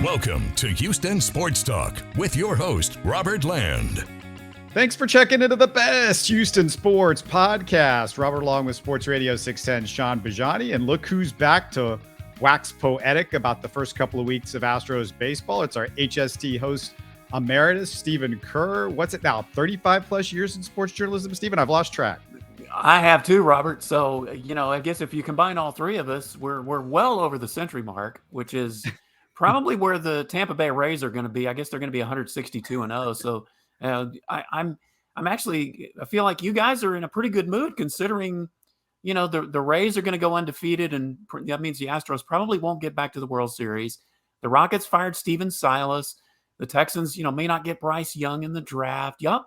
Welcome to Houston Sports Talk with your host, Robert Land. Thanks for checking into the best Houston sports podcast. Robert along with Sports Radio 610 Shaun Bijani. And look who's back to wax poetic about the first couple of weeks of Astros baseball. It's our HST host emeritus, Stephen Kerr. What's it now, 35 plus years in sports journalism, Stephen? I've lost track. I have too, Robert. So, I guess if you combine all three of us, we're well over the century mark, which is probably where the Tampa Bay Rays are going to be. I guess they're going to be 162-0. So I feel like you guys are in a pretty good mood considering, the Rays are going to go undefeated, and that means the Astros probably won't get back to the World Series. The Rockets fired Steven Silas. The Texans, may not get Bryce Young in the draft. Yeah,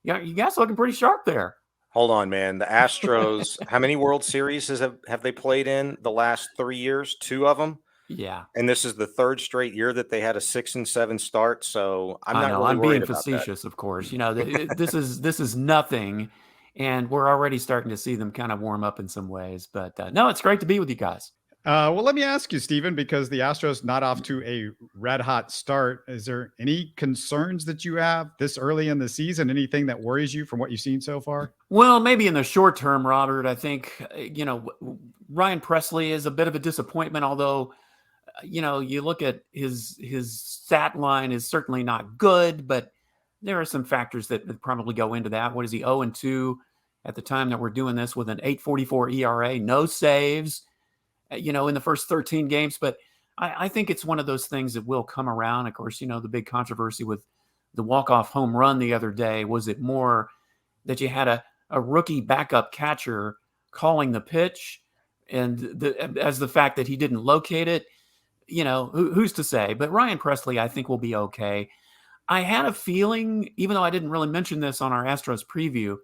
you guys looking pretty sharp there. Hold on, man. The Astros, how many World Series have they played in the last 3 years? 2 of them? Yeah. And this is the 3rd straight year that they had a 6-7 start. So I'm being facetious, of course. This is nothing. And we're already starting to see them kind of warm up in some ways. But no, it's great to be with you guys. Well, let me ask you, Stephen, because the Astros not off to a red hot start. Is there any concerns that you have this early in the season? Anything that worries you from what you've seen so far? Well, maybe in the short term, Robert, I think, Ryan Pressly is a bit of a disappointment, although, you look at his stat line is certainly not good, but there are some factors that probably go into that. What is he, 0-2 at the time that we're doing this with an 8.44 ERA, no saves, in the first 13 games. But I think it's one of those things that will come around. Of course, the big controversy with the walk-off home run the other day, was it more that you had a rookie backup catcher calling the pitch and as the fact that he didn't locate it? Who's to say? But Ryan Pressly, I think, will be okay. I had a feeling, even though I didn't really mention this on our Astros preview,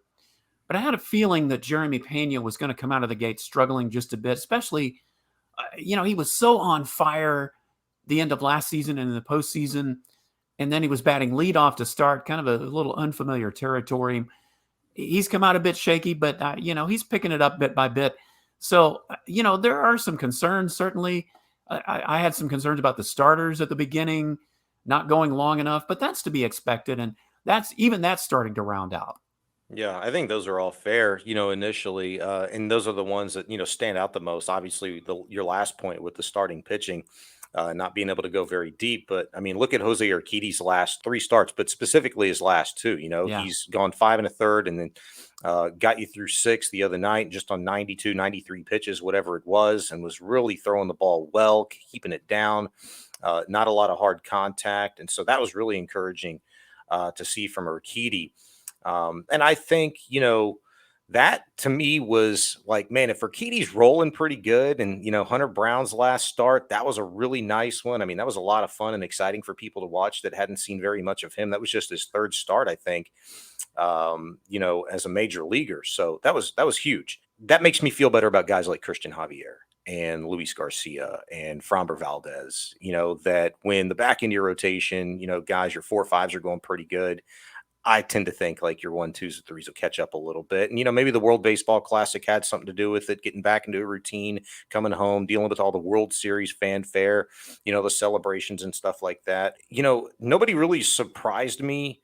but I had a feeling that Jeremy Pena was going to come out of the gate struggling just a bit, especially, he was so on fire the end of last season and in the postseason, and then he was batting leadoff to start, kind of a little unfamiliar territory. He's come out a bit shaky, but, he's picking it up bit by bit. So, there are some concerns, certainly. I had some concerns about the starters at the beginning, not going long enough, but that's to be expected. And that's starting to round out. Yeah, I think those are all fair, initially. And those are the ones that, stand out the most. Obviously, your last point with the starting pitching, not being able to go very deep. But, look at Jose Urquidy's last 3 starts, but specifically his last 2. He's gone 5 1/3 and then got you through 6 the other night, just on 92, 93 pitches, whatever it was, and was really throwing the ball well, keeping it down, not a lot of hard contact. And so that was really encouraging to see from Urquidy. And I think, that to me was like, man, if Urquidy's rolling pretty good and, Hunter Brown's last start, that was a really nice one. That was a lot of fun and exciting for people to watch that hadn't seen very much of him. That was just his 3rd start, I think, as a major leaguer. So that was huge. That makes me feel better about guys like Christian Javier and Luis Garcia and Framber Valdez, that when the back end of your rotation, guys, your 4 or 5s are going pretty good. I tend to think like your 1, 2s, and 3s will catch up a little bit. And, maybe the World Baseball Classic had something to do with it, getting back into a routine, coming home, dealing with all the World Series fanfare, the celebrations and stuff like that. Nobody really surprised me,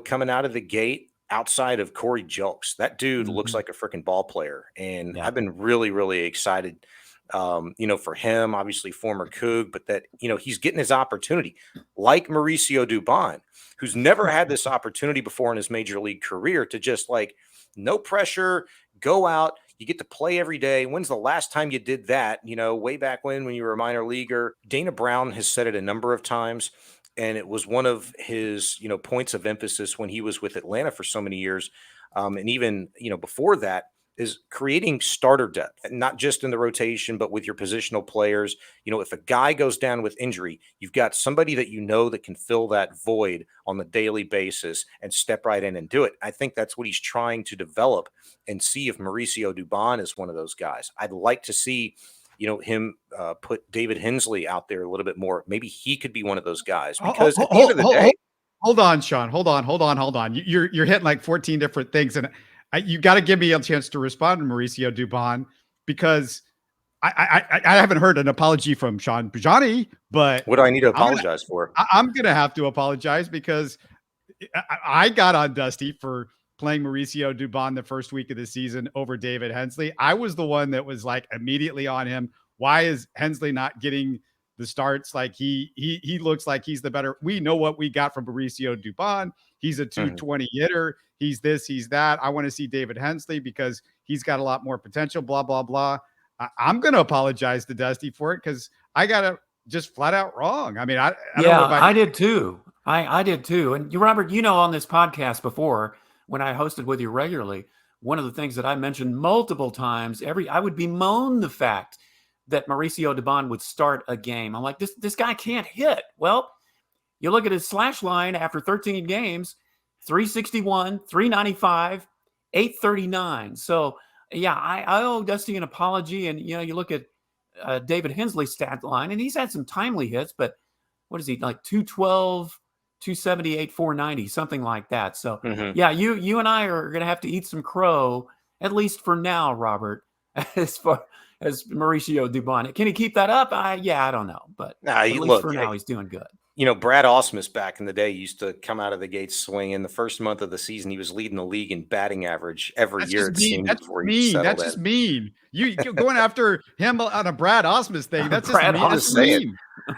coming out of the gate outside of Corey Julks. That dude looks like a freaking ball player. And I've been really, really excited, for him, obviously former Coug, but that, he's getting his opportunity like Mauricio Dubon, who's never had this opportunity before in his major league career to just like no pressure, go out. You get to play every day. When's the last time you did that? Way back when you were a minor leaguer. Dana Brown has said it a number of times, and it was one of his, points of emphasis when he was with Atlanta for so many years. And even, before that, is creating starter depth, not just in the rotation, but with your positional players. If a guy goes down with injury, you've got somebody that that can fill that void on the daily basis and step right in and do it. I think that's what he's trying to develop and see if Mauricio Dubon is one of those guys. I'd like to see, him put David Hensley out there a little bit more. Maybe he could be one of those guys because at the end of the day. Hold on, Shaun. Hold on. You're hitting like 14 different things. And you got to give me a chance to respond to Mauricio Dubon, because I haven't heard an apology from Shaun Bijani, but What do I need to I'm gonna apologize for? I'm gonna have to apologize because I got on Dusty for playing Mauricio Dubon the first week of the season over David Hensley. I was the one that was like immediately on him. Why is Hensley not getting the starts? Like he looks like he's the better. We know what we got from Mauricio Dubon. He's a 220 hitter. He's this, he's that. I want to see David Hensley because he's got a lot more potential, blah, blah, blah. I'm going to apologize to Dusty for it because I got it just flat out wrong. I mean, I don't know about I did too. I did too. And you, Robert, on this podcast before when I hosted with you regularly, one of the things that I mentioned multiple times, I would bemoan the fact that Mauricio Dubon would start a game. I'm like, this guy can't hit. Well, you look at his slash line after 13 games, 361, 395, 839. So yeah, I owe Dusty an apology. And you look at David Hensley's stat line, and he's had some timely hits, but what is he, like 212, 278, 490, something like that. So yeah, you and I are going to have to eat some crow, at least for now, Robert, as far as Mauricio Dubon. Can he keep that up? I don't know, but at least for now, he's doing good. Brad Ausmus back in the day used to come out of the gates swinging. The first month of the season, he was leading the league in batting average every year. That's mean. That's just mean. You're going after him on a Brad Ausmus thing. That's just mean. I'm just saying.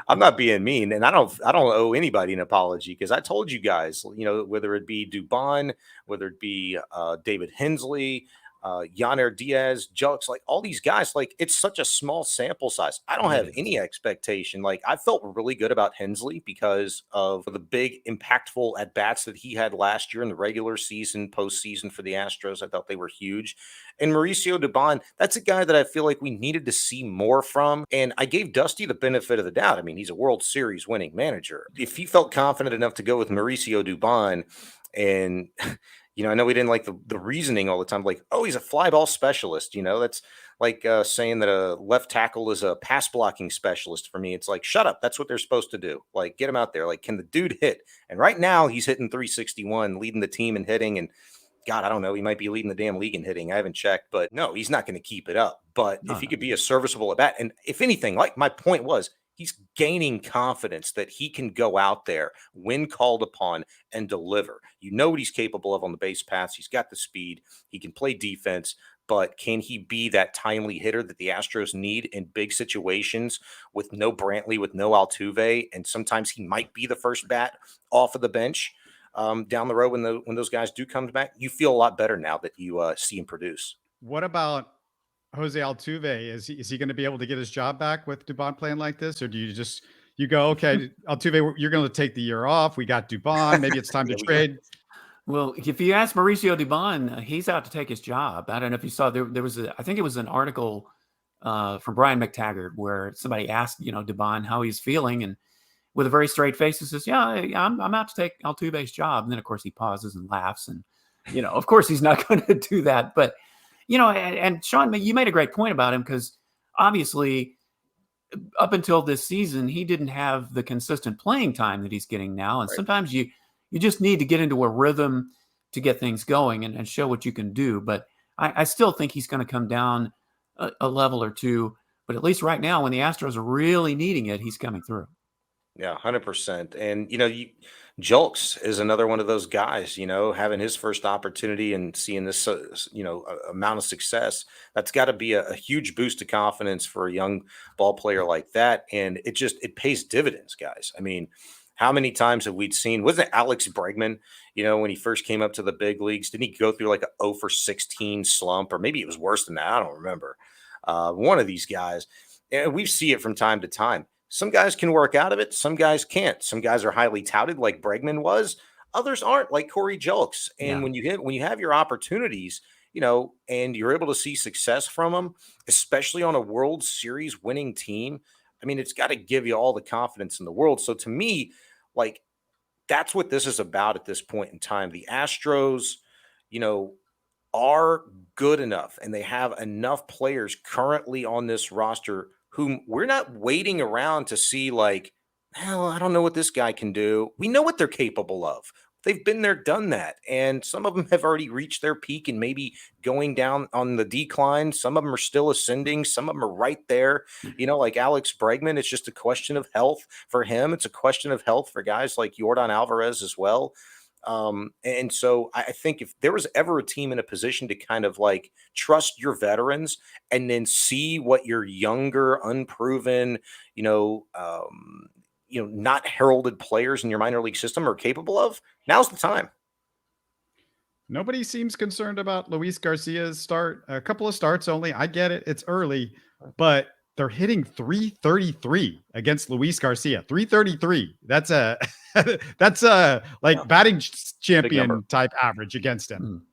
I'm not being mean, and I don't owe anybody an apology because I told you guys, whether it be Dubon, whether it be David Hensley, Yainer Diaz, Julks, like all these guys, like it's such a small sample size. I don't have any expectation. Like I felt really good about Hensley because of the big impactful at bats that he had last year in the regular season, postseason for the Astros. I thought they were huge. And Mauricio Dubon, that's a guy that I feel like we needed to see more from. And I gave Dusty the benefit of the doubt. I mean, he's a World Series winning manager. If he felt confident enough to go with Mauricio Dubon and I know we didn't like the reasoning all the time, like, oh, he's a fly ball specialist. That's like saying that a left tackle is a pass blocking specialist for me. It's like, shut up. That's what they're supposed to do. Like, get him out there. Like, can the dude hit? And right now he's hitting 361, leading the team in hitting. And God, I don't know. He might be leading the damn league in hitting. I haven't checked, but no, he's not going to keep it up. But if he could be a serviceable at bat, and if anything, like my point was, he's gaining confidence that he can go out there when called upon and deliver. You know what he's capable of on the base paths. He's got the speed. He can play defense. But can he be that timely hitter that the Astros need in big situations with no Brantley, with no Altuve? And sometimes he might be the first bat off of the bench down the road when those guys do come back. You feel a lot better now that you see him produce. What about Jose Altuve? Is he going to be able to get his job back with Dubon playing like this? Or do you go, okay, Altuve, you're going to take the year off. We got Dubon. Maybe it's time to trade. Well, if you ask Mauricio Dubon, he's out to take his job. I don't know if you saw there was I think it was an article from Brian McTaggart where somebody asked, Dubon how he's feeling, and with a very straight face, he says, yeah, I'm out to take Altuve's job. And then of course he pauses and laughs, and of course he's not going to do that. But and Sean, you made a great point about him because obviously up until this season, he didn't have the consistent playing time that he's getting now. And sometimes you just need to get into a rhythm to get things going and show what you can do. But I still think he's going to come down a level or two. But at least right now, when the Astros are really needing it, he's coming through. Yeah, 100%. And, Julks is another one of those guys, having his first opportunity and seeing this, amount of success. That's got to be a huge boost to confidence for a young ball player like that. And it pays dividends, guys. I mean, how many times have we seen, wasn't it Alex Bregman, when he first came up to the big leagues, didn't he go through like a 0 for 16 slump, or maybe it was worse than that? I don't remember. One of these guys, and we see it from time to time. Some guys can work out of it. Some guys can't. Some guys are highly touted like Bregman was. Others aren't, like Corey Julks. And when you have your opportunities, and you're able to see success from them, especially on a World Series winning team, I mean, it's got to give you all the confidence in the world. So to me, like, that's what this is about at this point in time. The Astros, are good enough, and they have enough players currently on this roster whom we're not waiting around to see, like, I don't know what this guy can do. We know what they're capable of. they've been there, done that. And some of them have already reached their peak and maybe going down on the decline. Some of them are still ascending. Some of them are right there. Like Alex Bregman, it's just a question of health for him. It's a question of health for guys like Yordan Alvarez as well. And so I think if there was ever a team in a position to kind of like trust your veterans and then see what your younger, unproven, not heralded players in your minor league system are capable of, now's the time. Nobody seems concerned about Luis Garcia's start. A couple of starts only. I get it. It's early, but they're hitting 333 against Luis Garcia. 333. That's a batting champion type average against him.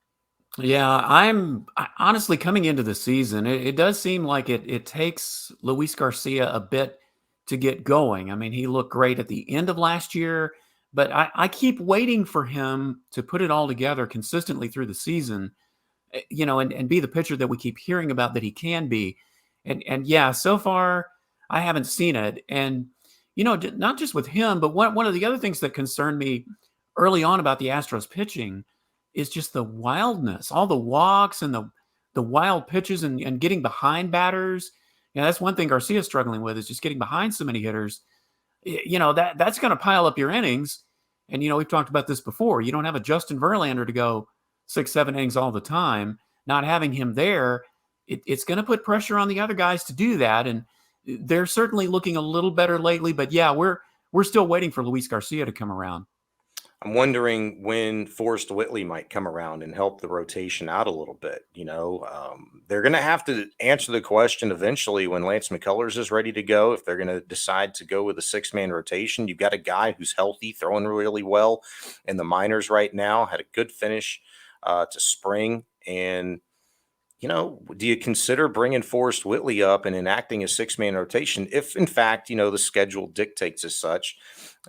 Yeah, honestly coming into the season, it does seem like it takes Luis Garcia a bit to get going. I mean, he looked great at the end of last year, but I keep waiting for him to put it all together consistently through the season, and be the pitcher that we keep hearing about that he can be. And yeah, so far I haven't seen it. And, not just with him, but one of the other things that concerned me early on about the Astros pitching is just the wildness, all the walks and the wild pitches and getting behind batters. That's one thing Garcia's struggling with, is just getting behind so many hitters. That's going to pile up your innings. And, we've talked about this before. You don't have a Justin Verlander to go 6-7 innings all the time. Not having him there, it's going to put pressure on the other guys to do that. And they're certainly looking a little better lately. But yeah, we're still waiting for Luis Garcia to come around. I'm wondering when Forrest Whitley might come around and help the rotation out a little bit. They're going to have to answer the question eventually when Lance McCullers is ready to go. If they're going to decide to go with a 6-man rotation, you've got a guy who's healthy, throwing really well in the minors right now, had a good finish to spring. And, do you consider bringing Forrest Whitley up and enacting a 6-man rotation if, in fact, the schedule dictates as such?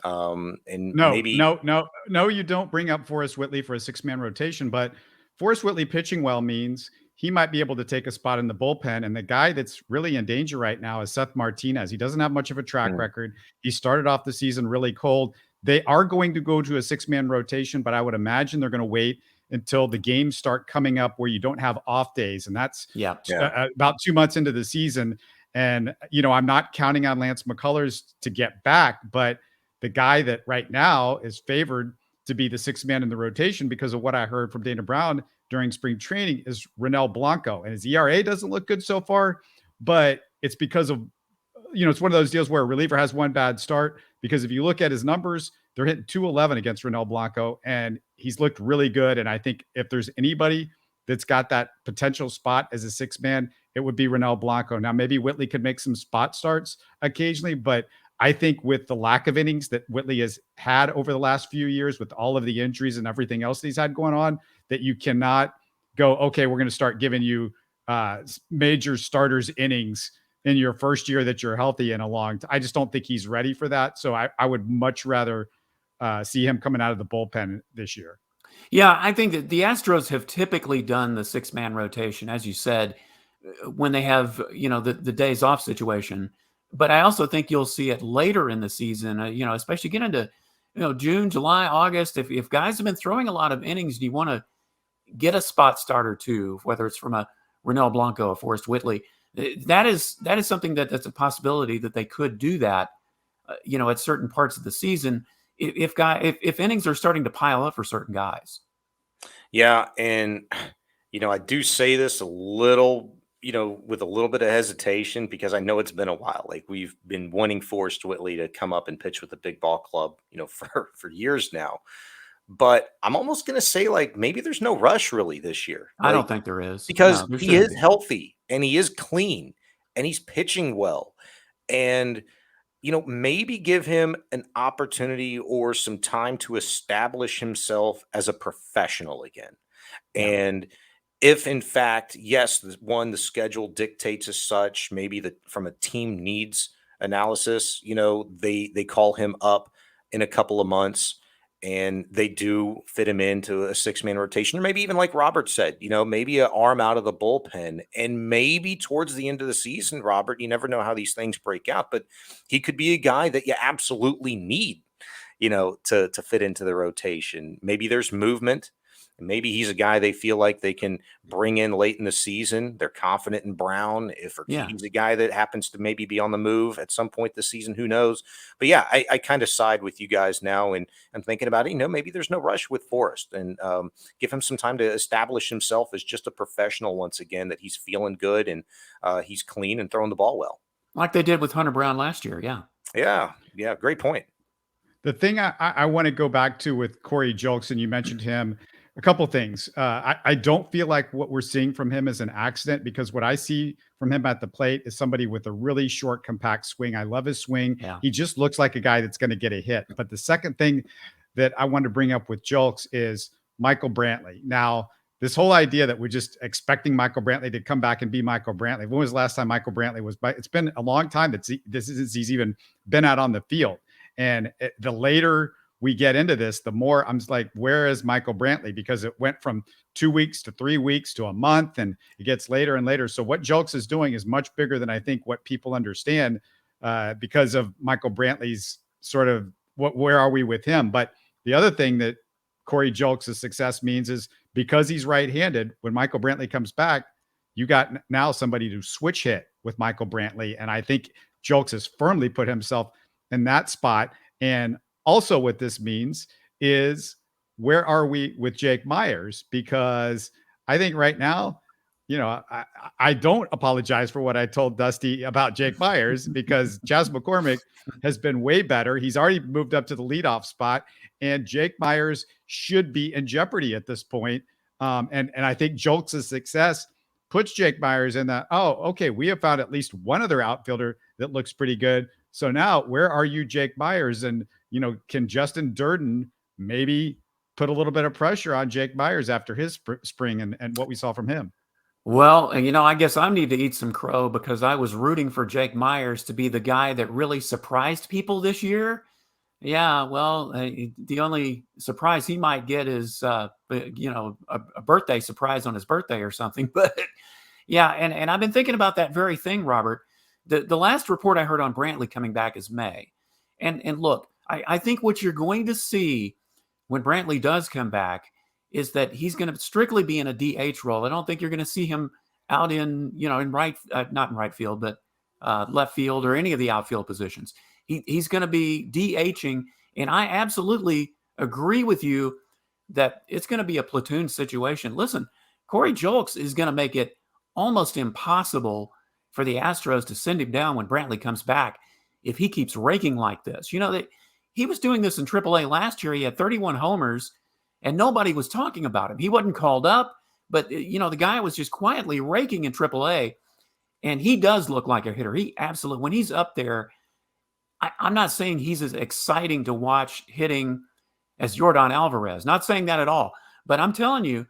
No, you don't bring up Forrest Whitley for a 6-man rotation, but Forrest Whitley pitching well means he might be able to take a spot in the bullpen. And the guy that's really in danger right now is Seth Martinez. He doesn't have much of a track record. He started off the season really cold. They are going to go to a 6-man rotation, but I would imagine they're going to wait until the games start coming up where you don't have off days. And that's about 2 months into the season. And, I'm not counting on Lance McCullers to get back, but the guy that right now is favored to be the 6-man in the rotation, because of what I heard from Dana Brown during spring training, is Ronel Blanco. And his ERA doesn't look good so far, but it's because of, it's one of those deals where a reliever has one bad start, because if you look at his numbers, they're hitting 211 against Ronel Blanco, and he's looked really good. And I think if there's anybody that's got that potential spot as a 6-man, it would be Ronel Blanco. Now, maybe Whitley could make some spot starts occasionally, but I think with the lack of innings that Whitley has had over the last few years, with all of the injuries and everything else that he's had going on, that you cannot go, okay, we're going to start giving you major starters innings in your first year that you're healthy in a long time. I just don't think he's ready for that. So I would much rather see him coming out of the bullpen this year. Yeah, I think that the Astros have typically done the 6-man rotation, as you said, when they have, the days off situation. But I also think you'll see it later in the season, especially get into, June, July, August. If guys have been throwing a lot of innings, and you want to get a spot starter too, whether it's from a Ronel Blanco or Forrest Whitley, that is something that's a possibility that they could do that, at certain parts of the season if innings are starting to pile up for certain guys. Yeah, and I do say this a little, with a little bit of hesitation, because I know it's been a while. Like, we've been wanting Forrest Whitley to come up and pitch with the big ball club, for years now. But I'm almost going to say, like, maybe there's no rush really this year. I don't think there is, because he is healthy and he is clean and he's pitching well. And maybe give him an opportunity or some time to establish himself as a professional again. Yeah. And if, in fact, yes, the schedule dictates as such, maybe from a team needs analysis, they call him up in a couple of months and they do fit him into a 6-man rotation, or maybe even like Robert said, maybe an arm out of the bullpen. And maybe towards the end of the season, Robert, you never know how these things break out, but he could be a guy that you absolutely need, to fit into the rotation. Maybe there's movement. Maybe he's a guy they feel like they can bring in late in the season. They're confident in Brown. If Yeah. Urquidy's a guy that happens to maybe be on the move at some point this season, who knows? But yeah, I kind of side with you guys now, and I'm thinking about it. Maybe there's no rush with Forrest, and give him some time to establish himself as just a professional once again. That he's feeling good and he's clean and throwing the ball well, like they did with Hunter Brown last year. Yeah. Great point. The thing I want to go back to with Corey Julks, and you mentioned him, a couple things. I don't feel like what we're seeing from him is an accident, because what I see from him at the plate is somebody with a really short, compact swing. I love his swing. Yeah. He just looks like a guy that's going to get a hit. But the second thing that I want to bring up with Julks is Michael Brantley. Now, this whole idea that we're just expecting Michael Brantley to come back and be Michael Brantley. When was the last time Michael Brantley was by? It's been a long time that he's even been out on the field. And the later we get into this, the more I'm just like, where is Michael Brantley? Because it went from 2 weeks to 3 weeks to a month, and it gets later and later. So what Julks is doing is much bigger than I think what people understand, because of Michael Brantley's sort of where are we with him? But the other thing that Corey Julks' success means is because he's right-handed, when Michael Brantley comes back, you got now somebody to switch hit with Michael Brantley. And I think Julks has firmly put himself in that spot. And also what this means is, where are we with Jake Meyers? Because I think right now, I don't apologize for what I told Dusty about Jake Meyers, because Chas McCormick has been way better. He's already moved up to the leadoff spot, and Jake Meyers should be in jeopardy at this point. And I think Julks' success puts Jake Meyers in that, okay, we have found at least one other outfielder that looks pretty good. So now, where are you, Jake Meyers? And, can Justin Durden maybe put a little bit of pressure on Jake Meyers after his spring and what we saw from him? Well, and I guess I need to eat some crow, because I was rooting for Jake Meyers to be the guy that really surprised people this year. Yeah, well, the only surprise he might get is, a birthday surprise on his birthday or something. But yeah, and I've been thinking about that very thing, Robert. The last report I heard on Brantley coming back is May. And look, I think what you're going to see when Brantley does come back is that he's going to strictly be in a DH role. I don't think you're going to see him out in, in right, not in right field, but left field or any of the outfield positions. He's going to be DHing. And I absolutely agree with you that it's going to be a platoon situation. Listen, Corey Julks is going to make it almost impossible for the Astros to send him down when Brantley comes back if he keeps raking like this. He was doing this in AAA last year. He had 31 homers, and nobody was talking about him. He wasn't called up, but, the guy was just quietly raking in AAA, and he does look like a hitter. He absolutely, when he's up there, I'm not saying he's as exciting to watch hitting as Yordan Alvarez. Not saying that at all. But I'm telling you,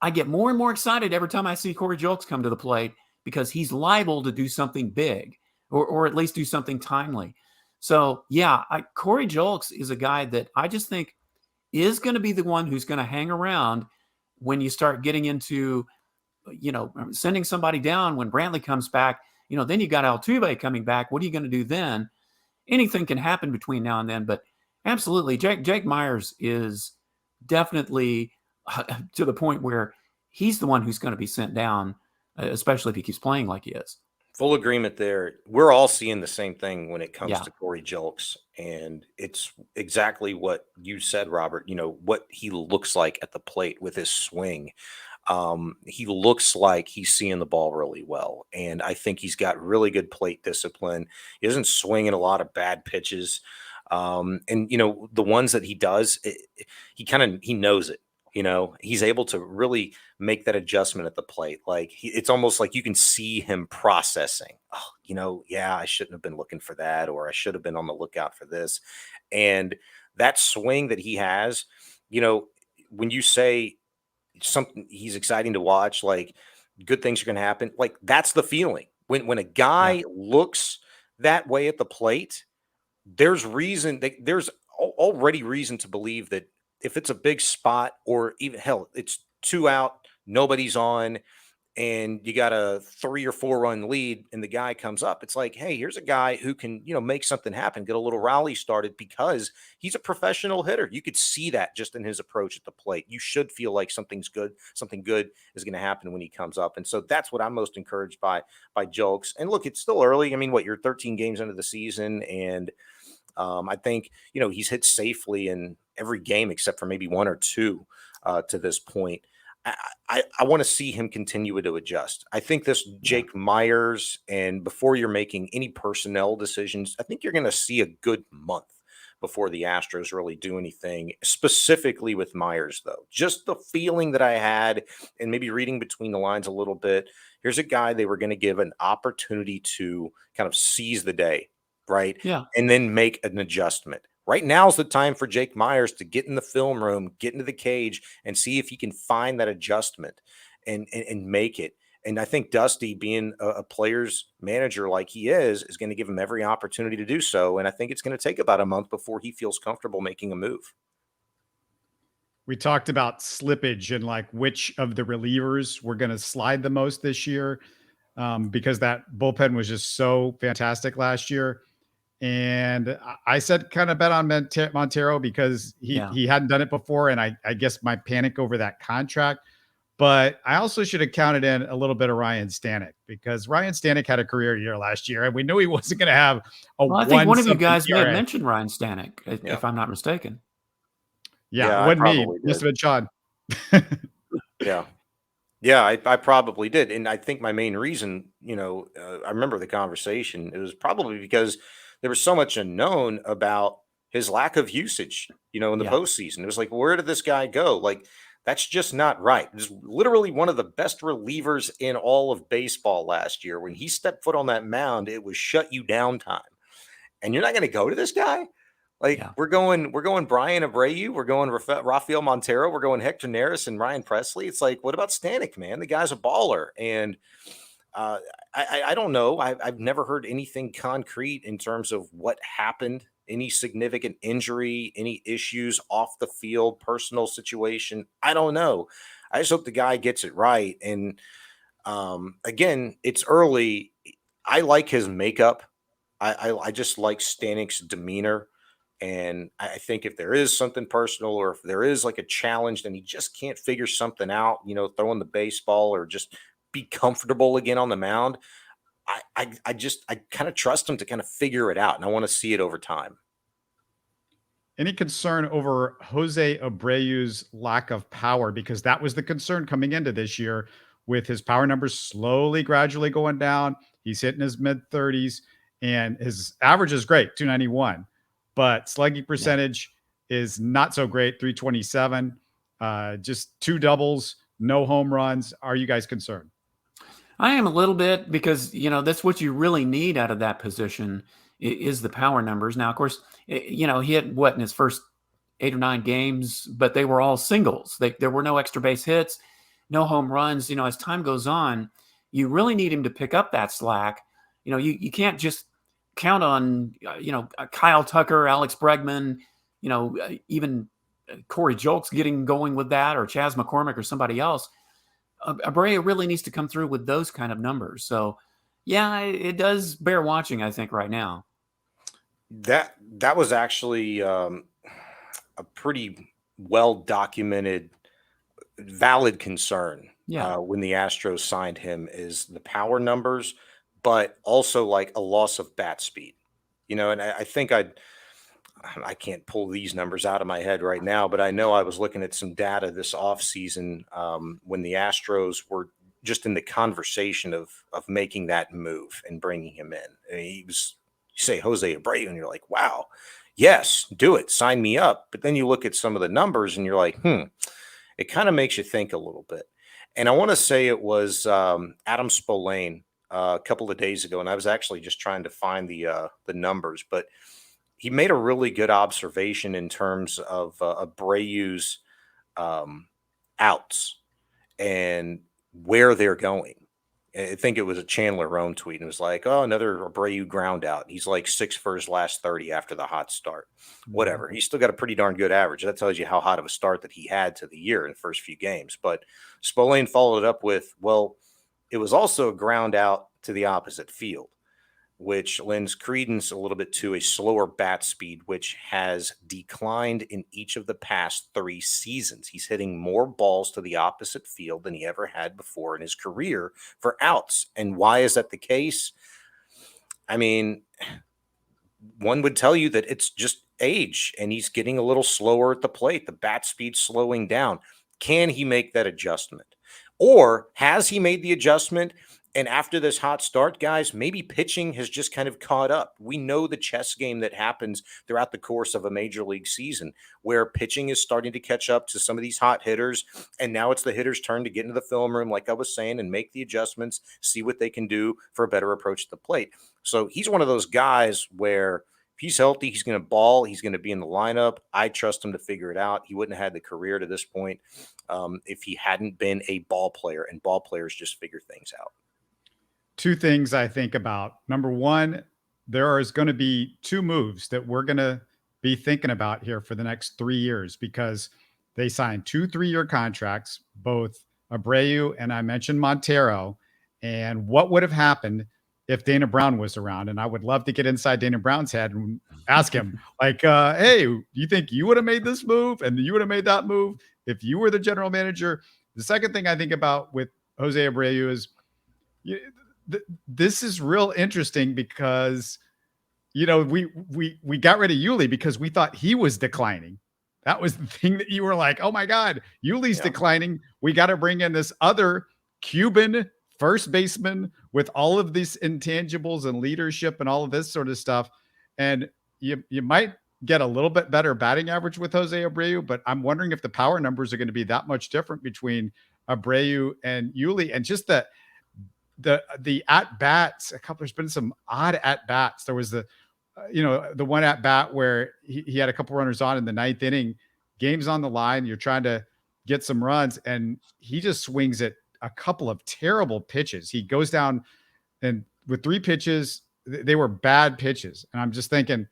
I get more and more excited every time I see Corey Julks come to the plate, because he's liable to do something big or at least do something timely. So, yeah, Corey Julks is a guy that I just think is going to be the one who's going to hang around when you start getting into, sending somebody down when Brantley comes back. Then you got Altuve coming back. What are you going to do then? Anything can happen between now and then. But absolutely, Jake Meyers is definitely to the point where he's the one who's going to be sent down, especially if he keeps playing like he is. Full agreement there. We're all seeing the same thing when it comes Yeah. to Corey Julks, and it's exactly what you said, Robert. What he looks like at the plate with his swing. He looks like he's seeing the ball really well, and I think he's got really good plate discipline. He doesn't swing at a lot of bad pitches, and the ones that he does, he knows it. He's able to really make that adjustment at the plate. Like it's almost like you can see him processing. Yeah, I shouldn't have been looking for that, or I should have been on the lookout for this. And that swing that he has, when you say something, he's exciting to watch, like good things are going to happen. Like that's the feeling when a guy looks that way at the plate. There's already reason to believe that if it's a big spot, or even hell, it's 2 out, nobody's on, and you got a 3 or 4 run lead and the guy comes up, it's like, hey, here's a guy who can, make something happen, get a little rally started, because he's a professional hitter. You could see that just in his approach at the plate. You should feel like something good is going to happen when he comes up. And so that's what I'm most encouraged by Julks. And look, it's still early. I mean, you're 13 games into the season, and I think, he's hit safely in every game except for maybe 1 or 2 to this point. I want to see him continue to adjust. I think this Jake Myers, and before you're making any personnel decisions, I think you're going to see a good month before the Astros really do anything, specifically with Myers, though. Just the feeling that I had, and maybe reading between the lines a little bit, here's a guy they were going to give an opportunity to kind of seize the day, right? Yeah. And then make an adjustment. Right now is the time for Jake Myers to get in the film room, get into the cage, and see if he can find that adjustment and make it. And I think Dusty, being a player's manager like he is going to give him every opportunity to do so. And I think it's going to take about a month before he feels comfortable making a move. We talked about slippage and like which of the relievers were going to slide the most this year, because that bullpen was just so fantastic last year. And I said kind of bet on Montero because he hadn't done it before. And I guess my panic over that contract. But I also should have counted in a little bit of Ryan Stanek, because Ryan Stanek had a career year last year, and we knew he wasn't going to have a I think one of you guys may have mentioned Ryan Stanek, if I'm not mistaken. Yeah, it wasn't me. Must have been Sean. Yeah, I probably did. And I think my main reason, I remember the conversation. It was probably because there was so much unknown about his lack of usage, in the postseason. It was like, where did this guy go? Like, that's just not right. It was literally one of the best relievers in all of baseball last year. When he stepped foot on that mound, it was shut you down time. And you're not going to go to this guy? Like, we're going Brian Abreu, we're going Rafael Montero, we're going Hector Neris and Ryan Presley. It's like, what about Stanek, man? The guy's a baller. And I don't know. I've never heard anything concrete in terms of what happened, any significant injury, any issues off the field, personal situation. I don't know. I just hope the guy gets it right. And again, it's early. I like his makeup. I just like Stanek's demeanor. And I think if there is something personal, or if there is like a challenge, then he just can't figure something out, throwing the baseball or just be comfortable again on the mound. I kind of trust him to kind of figure it out, and I want to see it over time. Any concern over Jose Abreu's lack of power? Because that was the concern coming into this year, with his power numbers slowly, gradually going down. He's hitting his mid-30s, and his average is great, 291. But slugging percentage is not so great, 327. Just 2 doubles, no home runs. Are you guys concerned? I am a little bit, because, that's what you really need out of that position is the power numbers. Now, of course, he hit in his first 8 or 9 games, but they were all singles. There were no extra base hits, no home runs. As time goes on, you really need him to pick up that slack. You can't just count on, Kyle Tucker, Alex Bregman, even Corey Julks getting going with that, or Chas McCormick or somebody else. Abreu really needs to come through with those kind of numbers. So, yeah, it does bear watching, I think, right now. That was actually a pretty well-documented, valid concern when the Astros signed him, is the power numbers, but also like a loss of bat speed. And I think I can't pull these numbers out of my head right now, but I know I was looking at some data this offseason when the Astros were just in the conversation of making that move and bringing him in. And you say Jose Abreu, and you're like, wow, yes, do it, sign me up. But then you look at some of the numbers, and you're like, it kind of makes you think a little bit. And I want to say it was Adam Spolane a couple of days ago, and I was actually just trying to find the numbers, but he made a really good observation in terms of Abreu's outs and where they're going. I think it was a Chandler Rome tweet, and it was like, oh, another Abreu ground out. He's like 6 for his last 30 after the hot start. Whatever. He's still got a pretty darn good average. That tells you how hot of a start that he had to the year in the first few games. But Spolane followed it up with, well, it was also a ground out to the opposite field, which lends credence a little bit to a slower bat speed, which has declined in each of the past 3 seasons. He's hitting more balls to the opposite field than he ever had before in his career for outs. And why is that the case? I mean, one would tell you that it's just age, and he's getting a little slower at the plate. The bat speed's slowing down. Can he make that adjustment? Or has he made the adjustment? And after this hot start, guys, maybe pitching has just kind of caught up. We know the chess game that happens throughout the course of a major league season, where pitching is starting to catch up to some of these hot hitters. And now it's the hitter's turn to get into the film room, like I was saying, and make the adjustments, see what they can do for a better approach to the plate. So he's one of those guys where if he's healthy, he's going to ball. He's going to be in the lineup. I trust him to figure it out. He wouldn't have had the career to this point if he hadn't been a ball player, and ball players just figure things out. 2 things I think about. Number one, there is going to be 2 moves that we're going to be thinking about here for the next 3 years, because they signed 2 3-year contracts, both Abreu and I mentioned Montero. And what would have happened if Dana Brown was around? And I would love to get inside Dana Brown's head and ask him, like, hey, do you think you would have made this move and you would have made that move if you were the general manager? The second thing I think about with Jose Abreu is this is real interesting because, we got rid of Yuli because we thought he was declining. That was the thing that you were like, oh my God, Yuli's declining. We got to bring in this other Cuban first baseman with all of these intangibles and leadership and all of this sort of stuff. And you might get a little bit better batting average with Jose Abreu, but I'm wondering if the power numbers are going to be that much different between Abreu and Yuli. And just the at bats, there's been some odd at bats. There was the one at bat where he had a couple runners on in the 9th inning, game's on the line. You're trying to get some runs, and he just swings at a couple of terrible pitches. He goes down, and with 3 pitches, they were bad pitches. And I'm just thinking,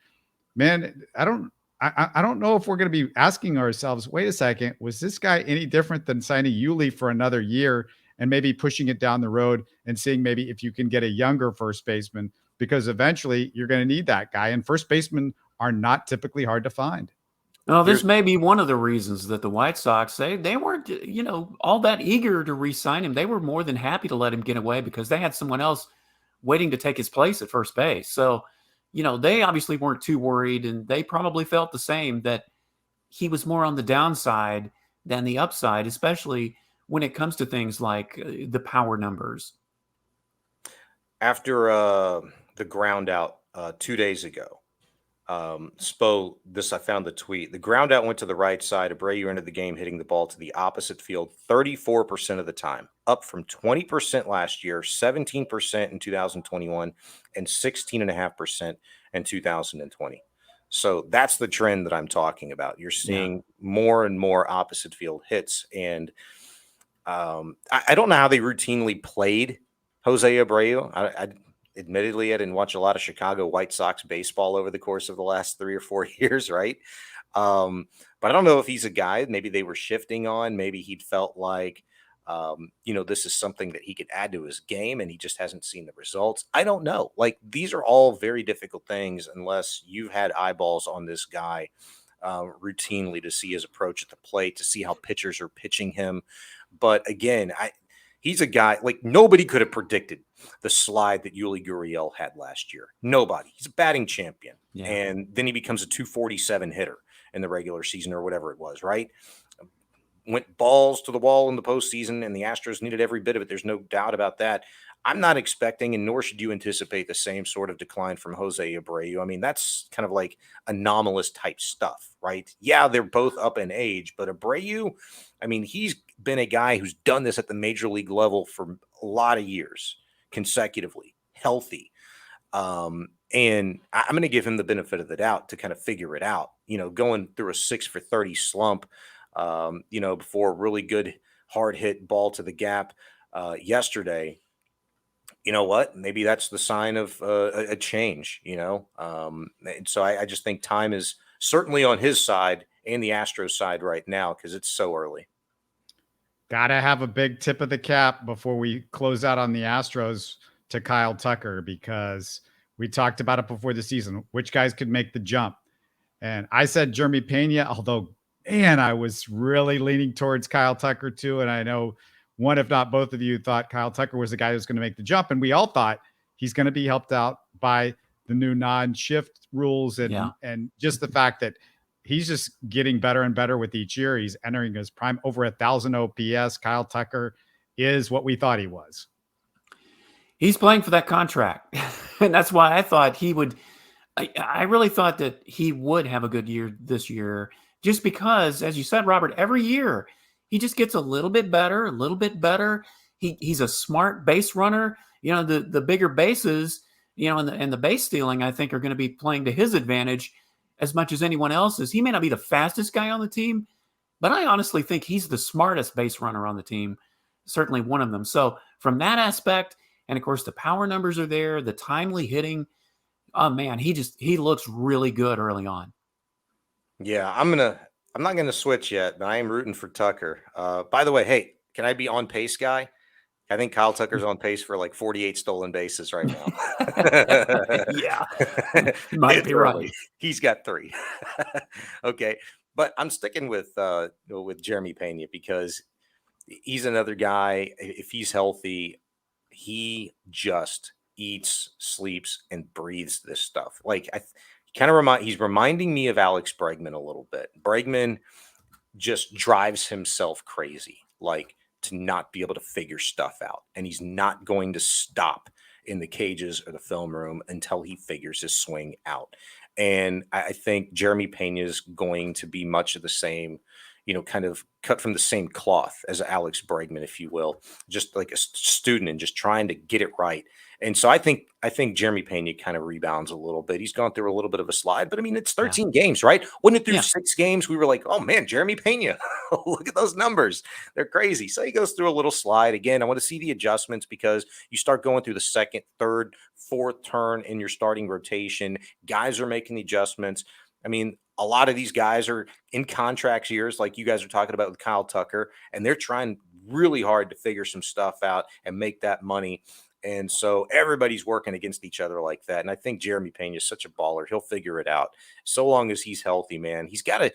man, I don't know if we're going to be asking ourselves, wait a second, was this guy any different than signing Yuli for another year and maybe pushing it down the road and seeing maybe if you can get a younger first baseman, because eventually you're going to need that guy. And first basemen are not typically hard to find. Well, this may be one of the reasons that the White Sox say they weren't, all that eager to re-sign him. They were more than happy to let him get away because they had someone else waiting to take his place at first base. So, they obviously weren't too worried, and they probably felt the same, that he was more on the downside than the upside, especially when it comes to things like the power numbers. After the ground out 2 days ago, Spo, I found the tweet. The ground out went to the right side. Abreu entered the game hitting the ball to the opposite field 34% of the time, up from 20% last year, 17% in 2021, and 16.5% in 2020. So that's the trend that I'm talking about. You're seeing more and more opposite field hits. And I don't know how they routinely played Jose Abreu. Admittedly, I didn't watch a lot of Chicago White Sox baseball over the course of the last 3 or 4 years, right? But I don't know if he's a guy maybe they were shifting on. Maybe he'd felt like, this is something that he could add to his game, and he just hasn't seen the results. I don't know. Like, these are all very difficult things unless you've had eyeballs on this guy routinely to see his approach at the plate, to see how pitchers are pitching him. But again, he's a guy, like, nobody could have predicted the slide that Yuli Gurriel had last year. Nobody. He's a batting champion. Yeah. And then he becomes a 247 hitter in the regular season or whatever it was, right? Went balls to the wall in the postseason, and the Astros needed every bit of it. There's no doubt about that. I'm not expecting, and nor should you anticipate, the same sort of decline from Jose Abreu. I mean, that's kind of like anomalous type stuff, right? Yeah, they're both up in age, but Abreu, I mean, he's been a guy who's done this at the major league level for a lot of years consecutively, healthy. And I'm going to give him the benefit of the doubt to kind of figure it out, going through a 6 for 30 slump, before a really good hard hit ball to the gap yesterday. You know what? Maybe that's the sign of a change, and so I just think time is certainly on his side and the Astros side right now because it's so early. Gotta have a big tip of the cap before we close out on the Astros to Kyle Tucker, because we talked about it before the season. Which guys could make the jump? And I said Jeremy Pena, although, man, I was really leaning towards Kyle Tucker too. And I know one, if not both of you, thought Kyle Tucker was the guy who's going to make the jump. And we all thought he's going to be helped out by the new non-shift rules and just the fact that he's just getting better and better with each year. He's entering his prime, over 1,000 OPS. Kyle Tucker is what we thought he was. He's playing for that contract. And that's why I thought he would. I really thought that he would have a good year this year, just because, as you said, Robert, every year he just gets a little bit better, a little bit better. He's a smart base runner. You know, the bigger bases, you know, and the base stealing, I think, are going to be playing to his advantage as much as anyone else's. He may not be the fastest guy on the team, but I honestly think he's the smartest base runner on the team, certainly one of them. So from that aspect, and of course the power numbers are there, the timely hitting, oh man, he looks really good early on. Yeah, I'm not gonna switch yet, but I am rooting for Tucker. By the way, hey, can I be on pace guy? I think Kyle Tucker's on pace for like 48 stolen bases right now. Yeah, you might be right. He's got 3. Okay, but I'm sticking with Jeremy Pena, because he's another guy. If he's healthy, he just eats, sleeps, and breathes this stuff. Like he's reminding me of Alex Bregman a little bit. Bregman just drives himself crazy, like, to not be able to figure stuff out. And he's not going to stop in the cages or the film room until he figures his swing out. And I think Jeremy Pena is going to be much of the same, you know, kind of cut from the same cloth as Alex Bregman, if you will, just like a student and just trying to get it right. And so I think Jeremy Pena kind of rebounds a little bit. He's gone through a little bit of a slide, but I mean, it's 13 games, right? When it through 6 games, we were like, oh man, Jeremy Pena, look at those numbers. They're crazy. So he goes through a little slide. Again, I want to see the adjustments, because you start going through the second, third, fourth turn in your starting rotation. Guys are making the adjustments. I mean, a lot of these guys are in contract years, like you guys are talking about with Kyle Tucker, and they're trying really hard to figure some stuff out and make that money. And so everybody's working against each other like that. And I think Jeremy Pena is such a baller. He'll figure it out. So long as he's healthy, man, he's got to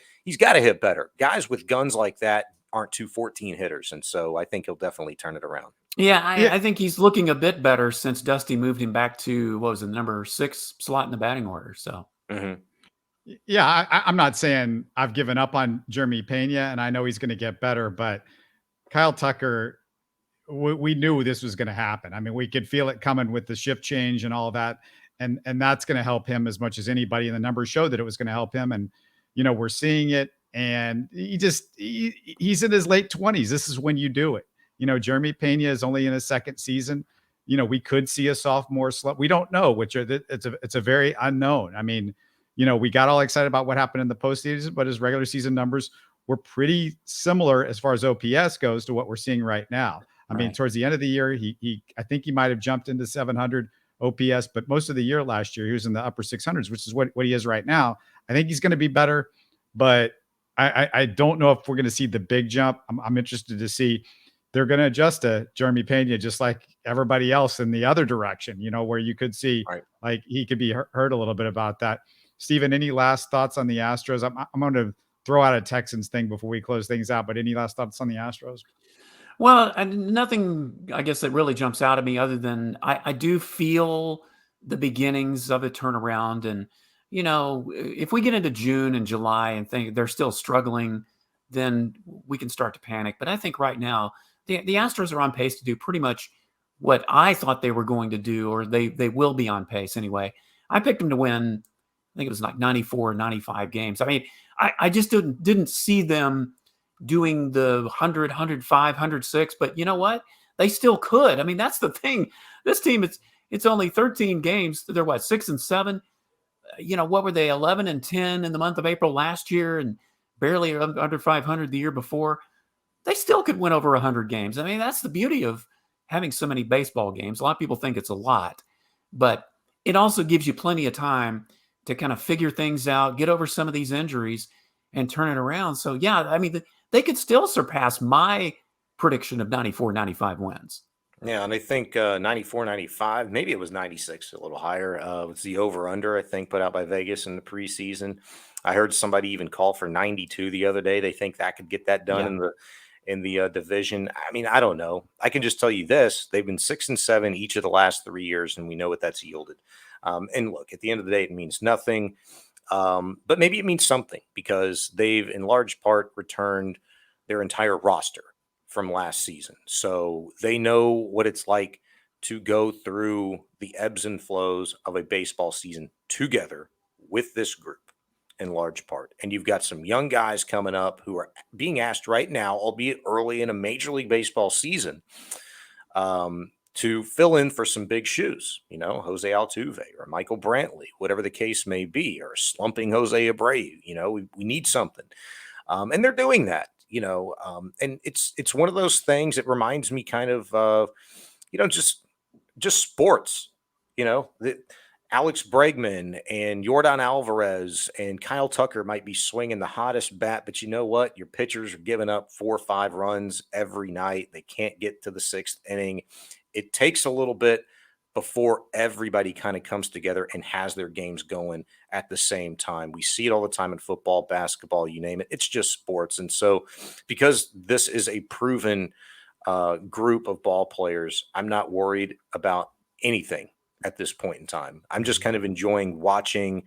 hit better. Guys with guns like that aren't 214 hitters. And so I think he'll definitely turn it around. Yeah, I think he's looking a bit better since Dusty moved him back to, what was it, number 6 slot in the batting order. So, Yeah, I'm not saying I've given up on Jeremy Pena, and I know he's going to get better, but Kyle Tucker, we knew this was going to happen. I mean, we could feel it coming with the shift change and all that. And that's going to help him as much as anybody. And the numbers showed that it was going to help him. And, you know, we're seeing it. And he's in his late 20s. This is when you do it. You know, Jeremy Pena is only in his 2nd season. You know, we could see a sophomore slump. We don't know, it's a very unknown. I mean, you know, we got all excited about what happened in the postseason, but his regular season numbers were pretty similar as far as OPS goes to what we're seeing right now. I mean, towards the end of the year, I think he might have jumped into 700 OPS, but most of the year last year, he was in the upper 600s, which is what he is right now. I think he's going to be better, but I don't know if we're going to see the big jump. I'm interested to see. They're going to adjust to Jeremy Pena just like everybody else in the other direction, you know, where you could see like he could be hurt a little bit about that. Stephen, any last thoughts on the Astros? I'm going to throw out a Texans thing before we close things out, but any last thoughts on the Astros? Well, nothing, I guess, that really jumps out at me other than I do feel the beginnings of a turnaround. And, you know, if we get into June and July and think they're still struggling, then we can start to panic. But I think right now, the Astros are on pace to do pretty much what I thought they were going to do, or they will be on pace anyway. I picked them to win, I think it was like 94 or 95 games. I mean, I just didn't see them doing the 100, 105, 106, but you know what? They still could. I mean, that's the thing. This team, it's only 13 games. They're what, 6-7? You know, what were they, 11-10 in the month of April last year and barely under 500 the year before? They still could win over 100 games. I mean, that's the beauty of having so many baseball games. A lot of people think it's a lot, but it also gives you plenty of time to kind of figure things out, get over some of these injuries and turn it around. So yeah, I mean, they could still surpass my prediction of 94, 95 wins. Yeah, and I think 94, 95, maybe it was 96, a little higher. It's the over-under, I think, put out by Vegas in the preseason. I heard somebody even call for 92 the other day. They think that could get that done in the division. I mean, I don't know. I can just tell you this: they've been 6-7 each of the last 3 years, and we know what that's yielded. And look, at the end of the day, it means nothing, but maybe it means something because they've, in large part, returned their entire roster from last season. So they know what it's like to go through the ebbs and flows of a baseball season together with this group in large part. And you've got some young guys coming up who are being asked right now, albeit early in a Major League Baseball season, to fill in for some big shoes, Jose Altuve or Michael Brantley, whatever the case may be, or slumping Jose Abreu. We need something. And they're doing that. And it's one of those things that reminds me kind of, just sports, that Alex Bregman and Yordan Alvarez and Kyle Tucker might be swinging the hottest bat, but you know what? Your pitchers are giving up 4 or 5 runs every night. They can't get to the 6th inning. It takes a little bit before everybody kind of comes together and has their games going at the same time. We see it all the time in football, basketball, you name it. It's just sports. And so because this is a proven group of ball players, I'm not worried about anything at this point in time. I'm just kind of enjoying watching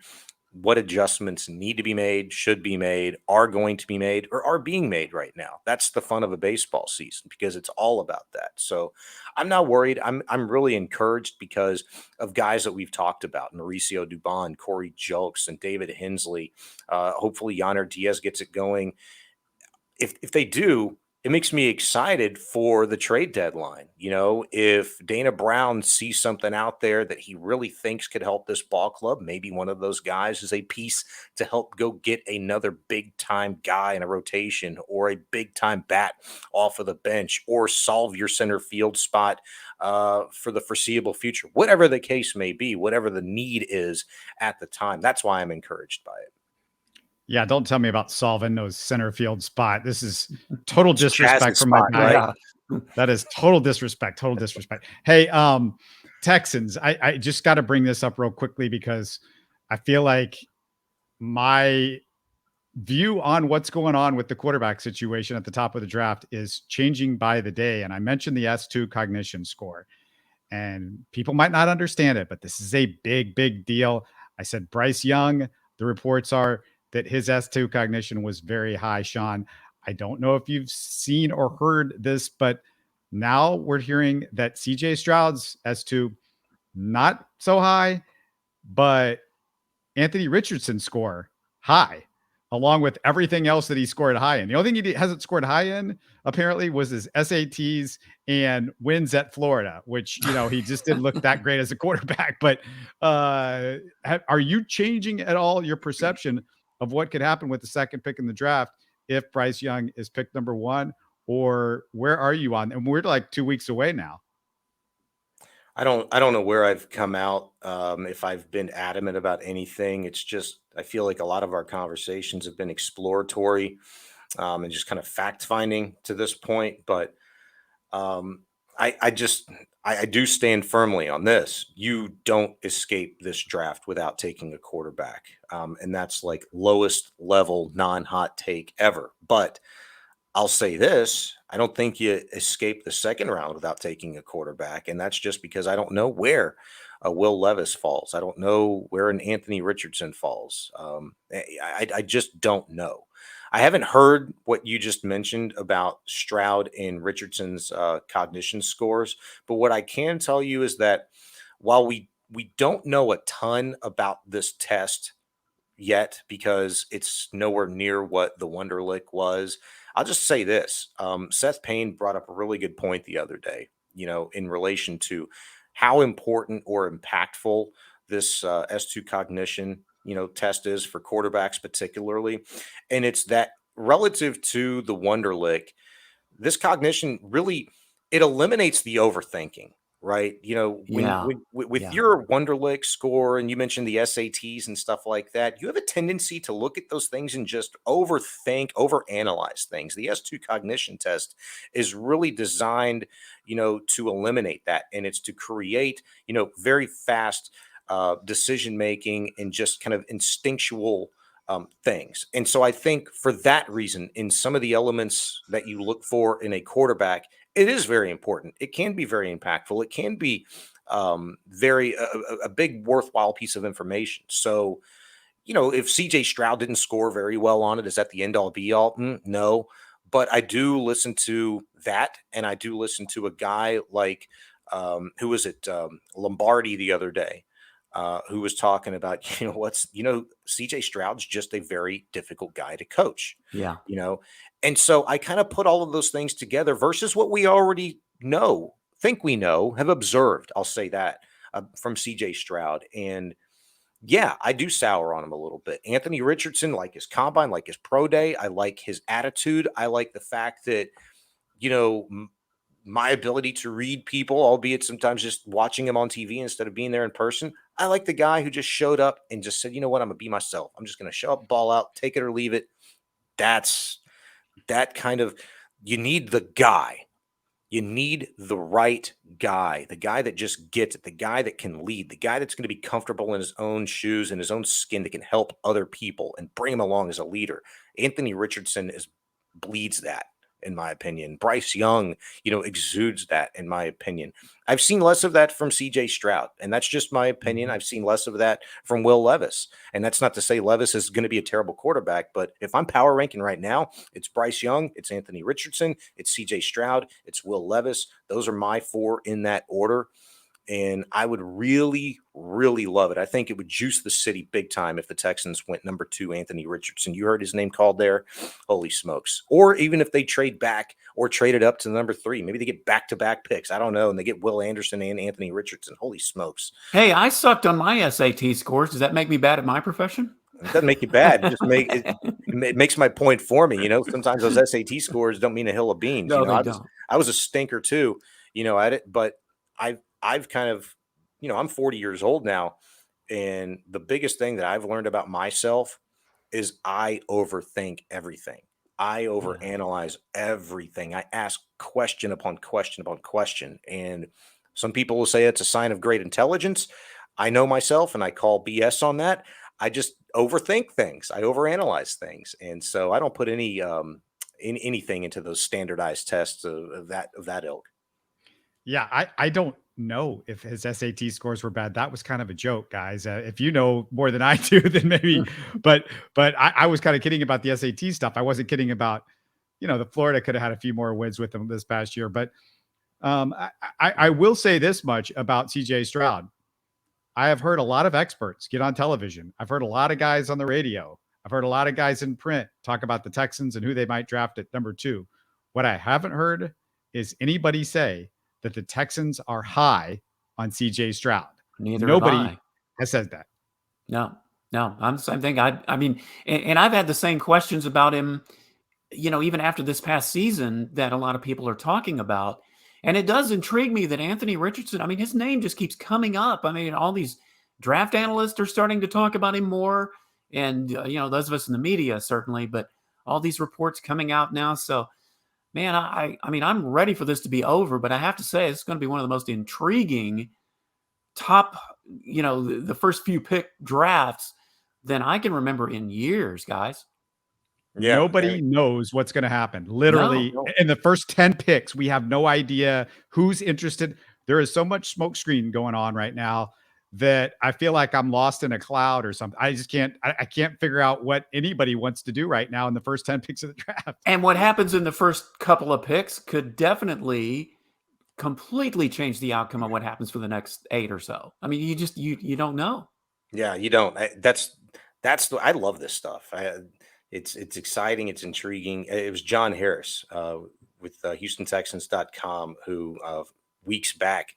what adjustments need to be made, should be made, are going to be made, or are being made right now. That's the fun of a baseball season because it's all about that. So I'm not worried. I'm really encouraged because of guys that we've talked about: Mauricio Dubon, Corey Julks, and David Hensley. Hopefully Yonder Diaz gets it going. If they do, it makes me excited for the trade deadline. If Dana Brown sees something out there that he really thinks could help this ball club, maybe one of those guys is a piece to help go get another big time guy in a rotation or a big time bat off of the bench or solve your center field spot for the foreseeable future, whatever the case may be, whatever the need is at the time. That's why I'm encouraged by it. Yeah, don't tell me about solving those center field spot. This is total disrespect from my guy. Right? That is total disrespect. Total disrespect. Hey, Texans, I just got to bring this up real quickly because I feel like my view on what's going on with the quarterback situation at the top of the draft is changing by the day. And I mentioned the S2 cognition score, and people might not understand it, but this is a big, big deal. I said Bryce Young. The reports are that his S2 cognition was very high, Sean. I don't know if you've seen or heard this, but now we're hearing that CJ Stroud's S2 not so high, but Anthony Richardson's score high, along with everything else that he scored high in. The only thing he hasn't scored high in, apparently, was his SATs and wins at Florida, which, he just didn't look that great as a quarterback. But are you changing at all your perception of what could happen with the second pick in the draft if Bryce Young is picked number 1, or where are you on? And we're like 2 weeks away now. I don't know where I've come out, if I've been adamant about anything. It's just, I feel like a lot of our conversations have been exploratory and just kind of fact finding to this point. But I do stand firmly on this. You don't escape this draft without taking a quarterback. And that's like lowest level non-hot take ever. But I'll say this: I don't think you escape the second round without taking a quarterback. And that's just because I don't know where Will Levis falls. I don't know where an Anthony Richardson falls. I just don't know. I haven't heard what you just mentioned about Stroud and Richardson's cognition scores, but what I can tell you is that while we don't know a ton about this test yet because it's nowhere near what the Wonderlic was, I'll just say this. Seth Payne brought up a really good point the other day, in relation to how important or impactful this S2 cognition test is for quarterbacks particularly. And it's that relative to the Wonderlic, this cognition really, it eliminates the overthinking. right? You know, Yeah. with Yeah. your Wonderlic score, and you mentioned the SATs and stuff like that, you have a tendency to look at those things and just overanalyze things. The S2 cognition test is really designed, to eliminate that, and it's to create, very fast decision making and just kind of instinctual things. And so I think for that reason, in some of the elements that you look for in a quarterback, it is very important. It can be very impactful. It can be very a big worthwhile piece of information. So, if CJ Stroud didn't score very well on it, is that the end all be all? No. But I do listen to that. And I do listen to a guy like, who was it? Lombardi the other day, who was talking about, CJ Stroud's just a very difficult guy to coach, Yeah. and so I kind of put all of those things together versus what we already think we know, have observed. I'll say that from CJ Stroud. And yeah, I do sour on him a little bit. Anthony Richardson, like his combine, like his pro day. I like his attitude. I like the fact that, you know, my ability to read people, albeit sometimes just watching him on TV instead of being there in person. I like the guy who just showed up and just said, you know what, I'm going to be myself. I'm just going to show up, ball out, take it or leave it. That's that kind of, you need the guy. You need the right guy, the guy that just gets it, the guy that can lead, the guy that's going to be comfortable in his own shoes and his own skin, that can help other people and bring him along as a leader. Anthony Richardson bleeds that, in my opinion. Bryce Young, exudes that, in my opinion. I've seen less of that from CJ Stroud, and that's just my opinion. I've seen less of that from Will Levis. And that's not to say Levis is going to be a terrible quarterback, but if I'm power ranking right now, it's Bryce Young, it's Anthony Richardson, it's CJ Stroud, it's Will Levis. Those are my four in that order. And I would really, really love it. I think it would juice the city big time if the Texans went number 2, Anthony Richardson. You heard his name called there. Holy smokes. Or even if they trade back or trade it up to number 3, maybe they get back-to-back picks. I don't know. And they get Will Anderson and Anthony Richardson. Holy smokes. Hey, I sucked on my SAT scores. Does that make me bad at my profession? It doesn't make you bad. It makes my point for me. Sometimes those SAT scores don't mean a hill of beans. No, they don't. I was a stinker too, at it, but I've kind of, I'm 40 years old now. And the biggest thing that I've learned about myself is I overthink everything. I overanalyze everything. I ask question upon question upon question. And some people will say it's a sign of great intelligence. I know myself and I call BS on that. I just overthink things. I overanalyze things. And so I don't put anything into those standardized tests of that ilk. Yeah, I don't know if his SAT scores were bad. That was kind of a joke, guys. If you know more than I do, then maybe. but I was kind of kidding about the SAT stuff. I wasn't kidding about, the Florida could have had a few more wins with them this past year. But I will say this much about CJ Stroud. I have heard a lot of experts get on television. I've heard a lot of guys on the radio. I've heard a lot of guys in print talk about the Texans and who they might draft at number 2. What I haven't heard is anybody say that the Texans are high on CJ Stroud. Nobody has said that. No, I'm the same thing. I mean, and I've had the same questions about him, even after this past season that a lot of people are talking about. And it does intrigue me that Anthony Richardson, I mean, his name just keeps coming up. I mean, all these draft analysts are starting to talk about him more. And, those of us in the media, certainly, but all these reports coming out now. So, man, I mean, I'm ready for this to be over, but I have to say it's going to be one of the most intriguing top, the first few pick drafts than I can remember in years, guys. Yeah, nobody knows what's going to happen. Literally, in the first 10 picks, we have no idea who's interested. There is so much smoke screen going on right now that I feel like I'm lost in a cloud or something. I just can't figure out what anybody wants to do right now in the first 10 picks of the draft. And what happens in the first couple of picks could definitely completely change the outcome of what happens for the next 8 or so. I mean, you don't know. Yeah, you don't. I love this stuff. It's exciting. It's intriguing. It was John Harris with HoustonTexans.com who weeks back,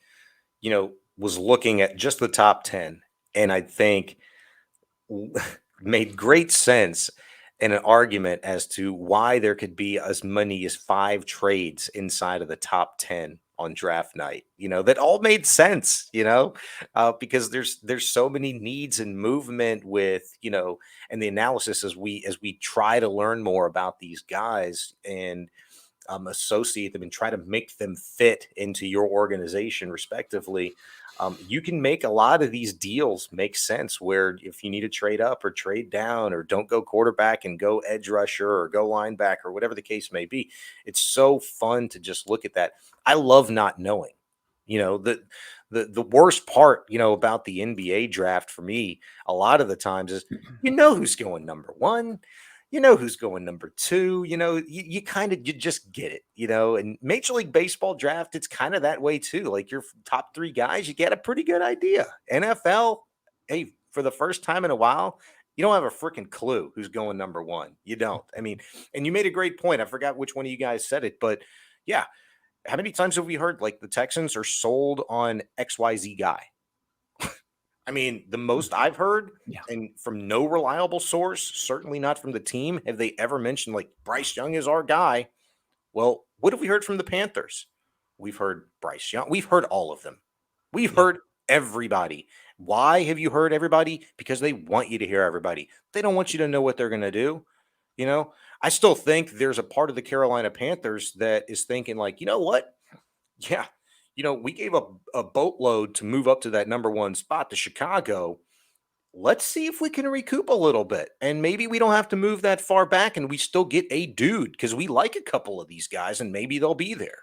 was looking at just the top 10, and I think made great sense in an argument as to why there could be as many as 5 trades inside of the top 10 on draft night, that all made sense, because there's so many needs and movement with, and the analysis as we try to learn more about these guys and associate them and try to make them fit into your organization respectively. You can make a lot of these deals make sense where if you need to trade up or trade down or don't go quarterback and go edge rusher or go linebacker, whatever the case may be, it's so fun to just look at that. I love not knowing. The worst part, about the NBA draft for me a lot of the times is who's going number one. Who's going number two, you just get it, and Major League Baseball draft, it's kind of that way too. Like your top three guys, you get a pretty good idea. NFL, hey, for the first time in a while, you don't have a freaking clue who's going number one. You don't. I mean, and you made a great point. I forgot which one of you guys said it, but yeah. How many times have we heard like the Texans are sold on XYZ guy? I mean, the most I've heard, and from no reliable source, certainly not from the team, have they ever mentioned like Bryce Young is our guy. Well, what have we heard from the Panthers? We've heard Bryce Young. We've heard all of them. We've heard everybody. Why have you heard everybody? Because they want you to hear everybody. They don't want you to know what they're going to do. I still think there's a part of the Carolina Panthers that is thinking like, you know what? Yeah. We gave a boatload to move up to that number one spot to Chicago. Let's see if we can recoup a little bit. And maybe we don't have to move that far back and we still get a dude because we like a couple of these guys and maybe they'll be there.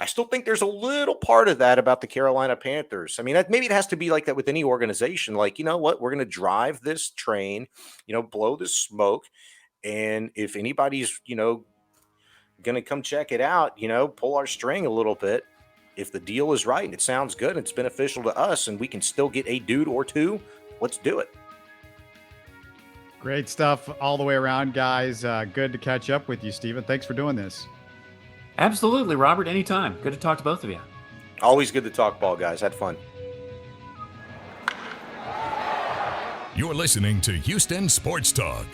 I still think there's a little part of that about the Carolina Panthers. I mean, maybe it has to be like that with any organization. Like, you know what? We're going to drive this train, blow this smoke. And if anybody's, going to come check it out, pull our string a little bit. If the deal is right and it sounds good and it's beneficial to us and we can still get a dude or two, let's do it. Great stuff all the way around, guys. Good to catch up with you, Stephen. Thanks for doing this. Absolutely, Robert. Anytime. Good to talk to both of you. Always good to talk ball, guys. Had fun. You're listening to Houston Sports Talk.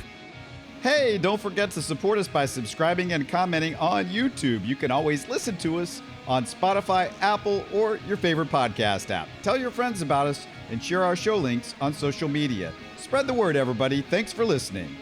Hey, don't forget to support us by subscribing and commenting on YouTube. You can always listen to us on Spotify, Apple, or your favorite podcast app. Tell your friends about us and share our show links on social media. Spread the word, everybody. Thanks for listening.